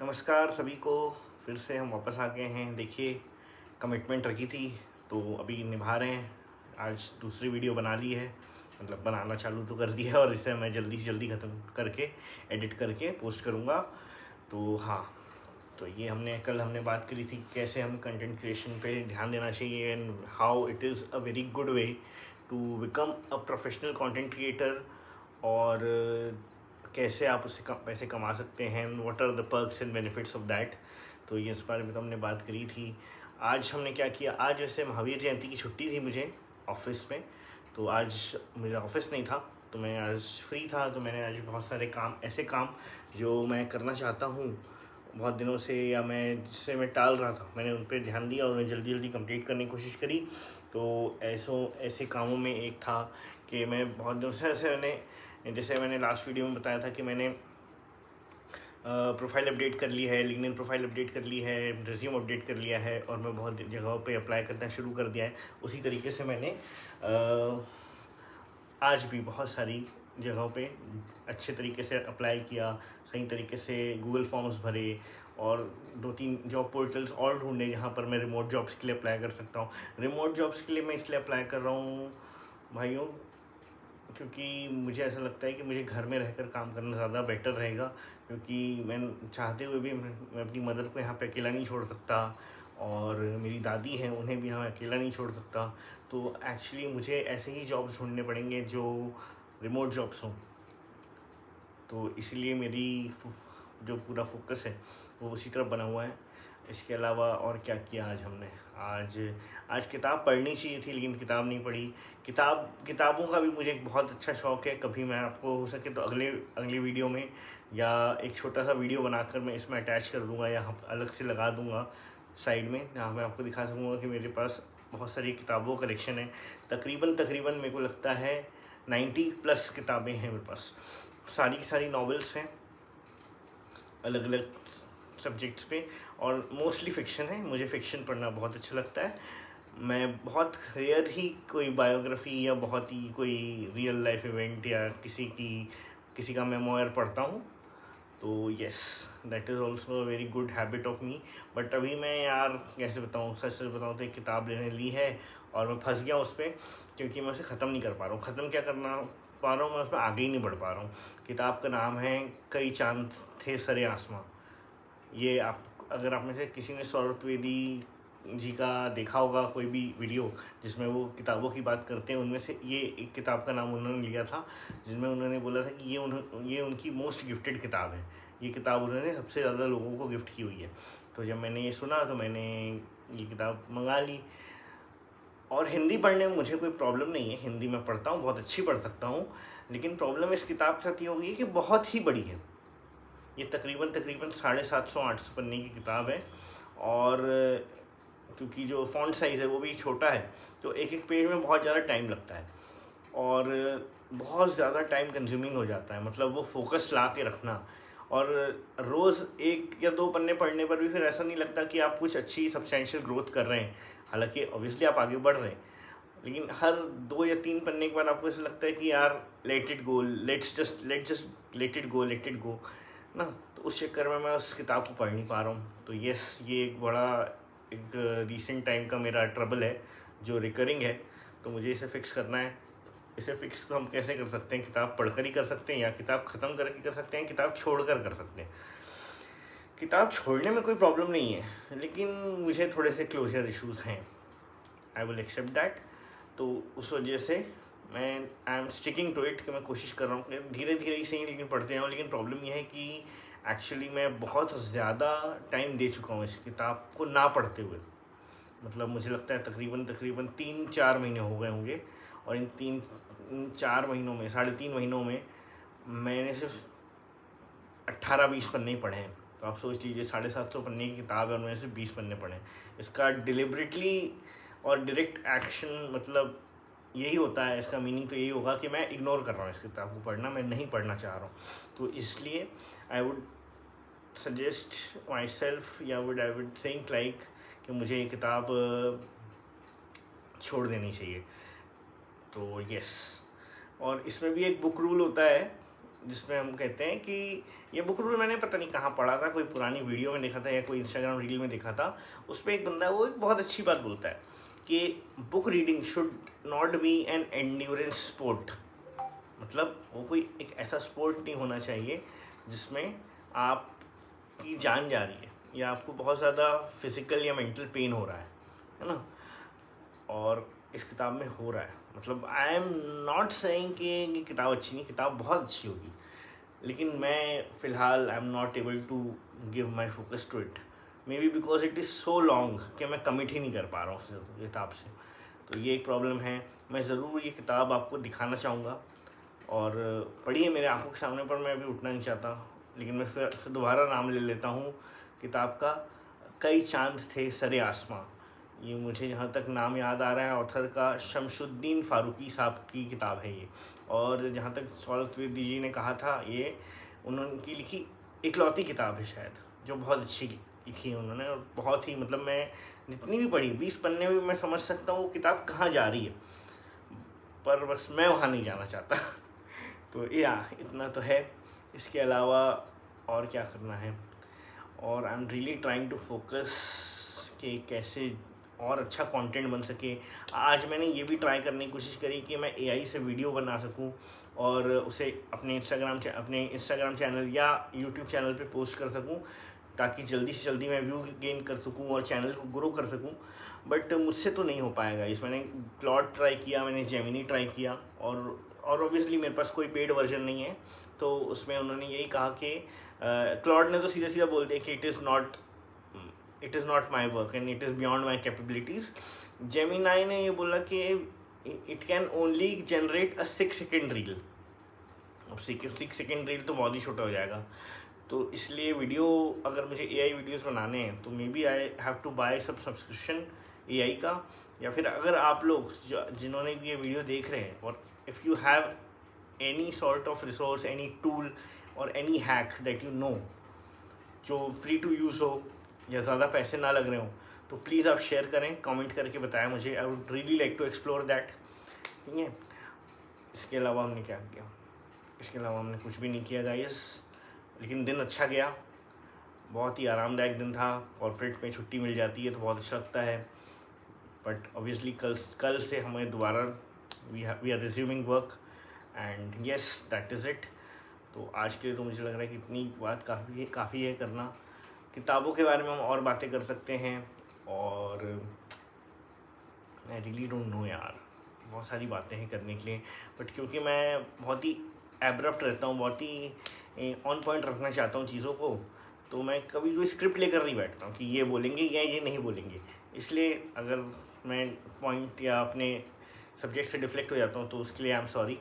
नमस्कार सभी को। फिर से हम वापस आ गए हैं। देखिए, कमिटमेंट रखी थी तो अभी निभा रहे हैं। आज दूसरी वीडियो बना ली है, मतलब बनाना चालू तो कर दिया है और इसे मैं जल्दी से जल्दी ख़त्म करके एडिट करके पोस्ट करूँगा। तो हाँ, तो ये कल हमने बात करी थी कैसे हम कंटेंट क्रिएशन पे ध्यान देना चाहिए and how it is a very good way to become a professional content creator, और कैसे आप उससे पैसे कमा सकते हैं, what are the perks and benefits of that. तो ये इस बारे में तो हमने बात करी थी। आज हमने क्या किया, आज वैसे महावीर जयंती की छुट्टी थी मुझे ऑफिस में, तो आज मेरा ऑफिस नहीं था, तो मैं आज फ्री था। तो मैंने आज बहुत सारे काम, ऐसे काम जो मैं करना चाहता हूँ बहुत दिनों से, या मैं जिससे मैं टाल रहा था, मैंने उन पर ध्यान दिया और उन्हें जल्दी जल्दी कंप्लीट करने की कोशिश करी। तो ऐसे कामों में एक था कि मैं बहुत दिनों से जैसे मैंने लास्ट वीडियो में बताया था कि मैंने प्रोफाइल अपडेट कर ली है, लिंक्डइन प्रोफाइल अपडेट कर ली है, रिज्यूम अपडेट कर लिया है और मैं बहुत जगहों पे अप्लाई करना शुरू कर दिया है। उसी तरीके से मैंने आज भी बहुत सारी जगहों पे अच्छे तरीके से अप्लाई किया, सही तरीके से गूगल फॉर्म्स भरे और 2-3 जॉब पोर्टल्स और ढूंढे जहाँ पर मैं रिमोट जॉब्स के लिए अप्लाई कर सकता हूँ। रिमोट जॉब्स के लिए मैं इसलिए अप्लाई कर रहा हूँ भाइयों, क्योंकि मुझे ऐसा लगता है कि मुझे घर में रहकर काम करना ज़्यादा बेटर रहेगा, क्योंकि मैं चाहते हुए भी मैं अपनी मदर को यहाँ पे अकेला नहीं छोड़ सकता, और मेरी दादी हैं उन्हें भी यहाँ अकेला नहीं छोड़ सकता। तो एक्चुअली मुझे ऐसे ही जॉब्स ढूंढने पड़ेंगे जो रिमोट जॉब्स हों। तो इसीलिए मेरी जो पूरा फोकस है वो उसी तरफ बना हुआ है। इसके अलावा और क्या किया आज हमने, आज किताब पढ़नी चाहिए थी लेकिन किताब नहीं पढ़ी। किताबों का भी मुझे एक बहुत अच्छा शौक़ है। कभी मैं आपको हो सके तो अगली वीडियो में या एक छोटा सा वीडियो बनाकर मैं इसमें अटैच कर दूंगा या अलग से लगा दूंगा साइड में, जहाँ मैं आपको दिखा सकूँगा कि मेरे पास बहुत सारी किताबों का कलेक्शन है। तकरीबन मेरे को लगता है 90+ किताबें हैं मेरे पास। सारी की सारी नॉवेल्स हैं अलग अलग सब्जेक्ट्स पे, और मोस्टली फ़िक्शन है। मुझे फ़िक्शन पढ़ना बहुत अच्छा लगता है। मैं बहुत रेयर ही कोई बायोग्राफ़ी या बहुत ही कोई रियल लाइफ इवेंट या किसी का मेमोयर पढ़ता हूँ। तो yes, that is also a very good habit of me. But अभी मैं यार कैसे बताऊँ, सच बताऊँ तो एक किताब लेने ली है और मैं फंस गया उस पर, क्योंकि मैं उसे ख़त्म नहीं कर पा रहा हूँ। ख़त्म क्या करना पा रहा हूँ, मैं उसमें आगे ही नहीं बढ़ पा रहा हूँ। किताब का नाम है कई चांद थे सरे आसमां। ये आप, अगर आप में से किसी ने सौरभ द्विवेदी जी का देखा होगा कोई भी वीडियो जिसमें वो किताबों की बात करते हैं, उनमें से ये एक किताब का नाम उन्होंने लिया था, जिसमें उन्होंने बोला था कि ये उनकी मोस्ट गिफ्टेड किताब है। ये किताब उन्होंने सबसे ज़्यादा लोगों को गिफ्ट की हुई है। तो जब मैंने ये सुना तो मैंने ये किताब मंगा ली। और हिंदी पढ़ने में मुझे कोई प्रॉब्लम नहीं है, हिंदी में पढ़ता हूँ, बहुत अच्छी पढ़ सकता हूँ। लेकिन प्रॉब्लम इस किताब के साथ ये होगी कि बहुत ही बड़ी है। ये तकरीबन 750-800 पन्ने की किताब है, और क्योंकि जो फ़ॉन्ट साइज़ है वो भी छोटा है, तो एक एक पेज में बहुत ज़्यादा टाइम लगता है और बहुत ज़्यादा टाइम कंज्यूमिंग हो जाता है। मतलब वो फोकस ला के रखना, और रोज़ 1 या 2 पन्ने पढ़ने पर भी फिर ऐसा नहीं लगता कि आप कुछ अच्छी सब्सटेंशियल ग्रोथ कर रहे हैं। हालांकि ऑब्वियसली आप आगे बढ़ रहे हैं, लेकिन हर 2 या 3 पन्ने के बाद आपको ऐसा लगता है कि यार let it go, let it go ना। तो उस चक्कर में मैं उस किताब को पढ़ नहीं पा रहा हूँ। तो यस, ये एक रीसेंट टाइम का मेरा ट्रबल है जो रिकरिंग है। तो मुझे इसे फिक्स करना है। इसे फिक्स तो हम कैसे कर सकते हैं, किताब पढ़कर ही कर सकते हैं, या किताब ख़त्म करके कर सकते हैं, किताब छोड़कर कर सकते हैं। किताब छोड़ने में कोई प्रॉब्लम नहीं है, लेकिन मुझे थोड़े से क्लोजर इश्यूज़ हैं। I will accept that. तो उस वजह से I am sticking to it, कि मैं कोशिश कर रहा हूँ कि धीरे धीरे ही सही लेकिन पढ़ते जाऊँ। लेकिन प्रॉब्लम यह है कि एक्चुअली मैं बहुत ज़्यादा टाइम दे चुका हूँ इस किताब को ना पढ़ते हुए। मतलब मुझे लगता है तकरीबन 3-4 महीने हो गए होंगे, और इन 3-4 महीनों में, 3.5 महीनों में मैंने सिर्फ 18-20 पन्ने ही पढ़े हैं। तो आप सोच लीजिए 750 पन्ने की किताब है और मैंने सिर्फ 20 पन्ने पढ़े हैं। इसका डिलिबरेटली और डायरेक्ट एक्शन मतलब यही होता है, इसका मीनिंग तो यही होगा कि मैं इग्नोर कर रहा हूँ इस किताब को पढ़ना, मैं नहीं पढ़ना चाह रहा हूँ। तो इसलिए I would suggest my self, या आई वुड थिंक लाइक कि मुझे ये किताब छोड़ देनी चाहिए। तो यस, और इसमें भी एक बुक रूल होता है जिसमें हम कहते हैं कि ये बुक रूल मैंने पता नहीं कहाँ पढ़ा था, कोई पुरानी वीडियो में देखा था या कोई इंस्टाग्राम रील में देखा था। उस पर एक बंदा वो एक बहुत अच्छी बात बोलता है कि book reading should not be an endurance sport. मतलब वो कोई एक ऐसा स्पोर्ट नहीं होना चाहिए जिसमें आपकी जान जा रही है या आपको बहुत ज़्यादा फिज़िकल या मेंटल पेन हो रहा है ना। और इस किताब में हो रहा है। मतलब आई एम नॉट सेइंग कि ये किताब अच्छी नहीं, किताब बहुत अच्छी होगी, लेकिन मैं फ़िलहाल I am not able to give my focus to it, may be because it is so long कि मैं कमिट ही नहीं कर पा रहा हूँ इस किताब से। तो ये एक प्रॉब्लम है। मैं ज़रूर ये किताब आपको दिखाना चाहूँगा और पढ़िए मेरे आंखों के सामने, पर मैं अभी उठना नहीं चाहता। लेकिन मैं फिर दोबारा नाम ले लेता हूँ किताब का, कई चांद थे सरे आसमां। ये मुझे जहाँ तक नाम याद आ रहा है ऑथर का शमशुद्दीन फ़ारूकी साहब की किताब है ये। और जहाँ तक सौरभ त्रिवेदी जी ने कहा था, ये उन्होंने लिखी इकलौती किताब है शायद जो बहुत अच्छी लिखी है उन्होंने। और बहुत ही मतलब मैं जितनी भी पढ़ी 20 पन्ने में मैं समझ सकता हूँ वो किताब कहाँ जा रही है, पर बस मैं वहाँ नहीं जाना चाहता। तो इतना तो है। इसके अलावा और क्या करना है, और I am really trying to focus कि कैसे और अच्छा कंटेंट बन सके। आज मैंने ये भी ट्राई करने की कोशिश करी कि मैं एआई से वीडियो बना सकूं और उसे अपने इंस्टाग्राम चैनल या यूट्यूब चैनल पे पोस्ट कर सकूं, ताकि जल्दी से जल्दी मैं व्यू गेन कर सकूं और चैनल को ग्रो कर सकूं। बट मुझसे तो नहीं हो पाएगा इस। मैंने क्लॉड ट्राई किया, मैंने जेमिनी ट्राई किया, और ऑब्वियसली मेरे पास कोई पेड वर्जन नहीं है। तो उसमें उन्होंने यही कहा कि क्लॉड ने तो सीधा सीधा बोल दिया कि it is not my work and it is beyond my capabilities. Gemini ने ये बोला कि it can only generate a 6 second reel. अब 6 सेकेंड रील तो बहुत ही छोटा हो जाएगा। तो इसलिए वीडियो अगर मुझे एआई वीडियोस बनाने हैं तो may be I have to buy सब सब्सक्रिप्शन एआई का। या फिर अगर आप लोग जिन्होंने भी ये वीडियो देख रहे हैं, और if you have any sort of resource, any tool और any hack that you know जो फ्री टू यूज़ हो या ज़्यादा पैसे ना लग रहे हो, तो प्लीज़ आप शेयर करें, कमेंट करके बताएं मुझे। I would really like to explore that. ठीक है। इसके अलावा हमने क्या किया? इसके अलावा हमने कुछ भी नहीं किया गाइस, लेकिन दिन अच्छा गया, बहुत ही आरामदायक दिन था। कॉर्पोरेट में छुट्टी मिल जाती है तो बहुत अच्छा लगता है। बट ऑब्वियसली कल से हमें दोबारा we are resuming work and yes that is it. तो आज के लिए तो मुझे लग रहा है कि इतनी बात काफ़ी है करना। किताबों के बारे में हम और बातें कर सकते हैं, और आई रियली डोंट नो यार, बहुत सारी बातें हैं करने के लिए। बट क्योंकि मैं बहुत ही एब्रप्ट रहता हूँ, बहुत ही ऑन पॉइंट रखना चाहता हूँ चीज़ों को, तो मैं कभी कोई स्क्रिप्ट लेकर नहीं बैठता हूँ कि ये बोलेंगे या ये नहीं बोलेंगे। इसलिए अगर मैं पॉइंट या अपने सब्जेक्ट से डिफ्लेक्ट हो जाता हूँ तो उसके लिए आई एम सॉरी।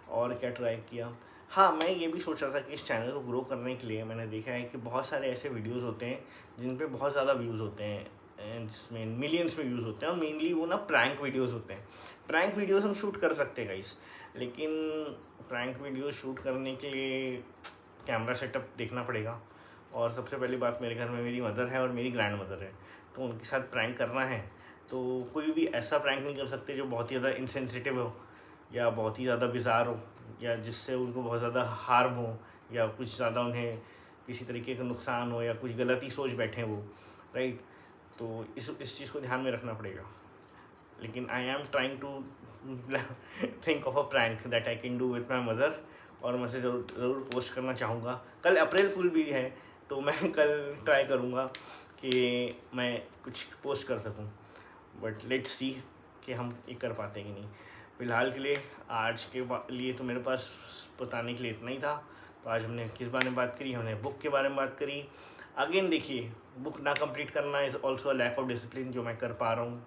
और क्या ट्राई किया? हाँ, मैं ये भी सोच रहा था कि इस चैनल को ग्रो करने के लिए मैंने देखा है कि बहुत सारे ऐसे वीडियोस होते हैं जिन पे बहुत ज़्यादा व्यूज़ होते हैं, जिसमें मिलियंस में व्यूज़ होते हैं, और मेनली वो ना प्रैंक वीडियोस होते हैं। प्रैंक वीडियोस हम शूट कर सकते हैं गाइस, लेकिन प्रैंक वीडियो शूट करने के लिए कैमरा सेटअप देखना पड़ेगा। और सबसे पहली बात, मेरे घर में मेरी मदर है और मेरी ग्रैंड मदर है, तो उनके साथ प्रैंक करना है तो कोई भी ऐसा प्रैंक नहीं कर सकते जो बहुत ही ज़्यादा इंसेंसिटिव हो या बहुत ही ज़्यादा बिजार हो या जिससे उनको बहुत ज़्यादा हार्म हो या कुछ ज़्यादा उन्हें किसी तरीके का नुकसान हो या कुछ गलत ही सोच बैठें वो, राइट। तो इस चीज़ को ध्यान में रखना पड़ेगा। लेकिन I am trying to think of a prank that I can do with my mother, और मैं उसे ज़रूर पोस्ट करना चाहूँगा। कल अप्रैल फुल भी है तो मैं कल ट्राई करूँगा कि मैं कुछ पोस्ट कर सकूँ, बट लेट्स सी कि हम ये कर पाते हैं कि नहीं। फ़िलहाल के लिए आज के लिए तो मेरे पास बताने के लिए इतना ही था। तो आज हमने किस बारे में बात करी? हमने बुक के बारे में बात करी। अगेन देखिए, बुक ना कंप्लीट करना is also a lack of discipline, जो मैं कर पा रहा हूँ।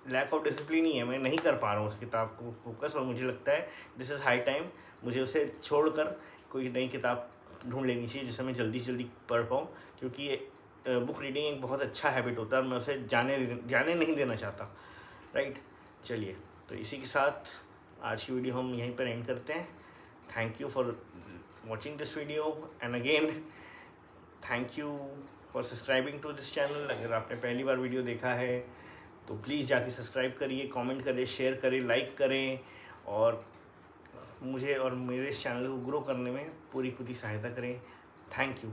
लैक ऑफ डिसिप्लिन ही है, मैं नहीं कर पा रहा हूँ उस किताब को फोकस, और मुझे लगता है दिस इज़ हाई टाइम मुझे उसे छोड़कर कोई नई किताब ढूंढ लेनी चाहिए जिसे मैं जल्दी से जल्दी पढ़ पाऊँ, क्योंकि बुक रीडिंग एक बहुत अच्छा हैबिट होता है और मैं उसे जाने नहीं देना चाहता, राइट। चलिए, तो इसी के साथ आज की वीडियो हम यहीं पर एंड करते हैं। Thank you for watching this video and again thank you for subscribing to this channel. अगर आपने पहली बार वीडियो देखा है तो प्लीज़ जाके सब्सक्राइब करिए, कमेंट करें, शेयर करें, लाइक करें, और मुझे और मेरे इस चैनल को ग्रो करने में पूरी सहायता करें। Thank you.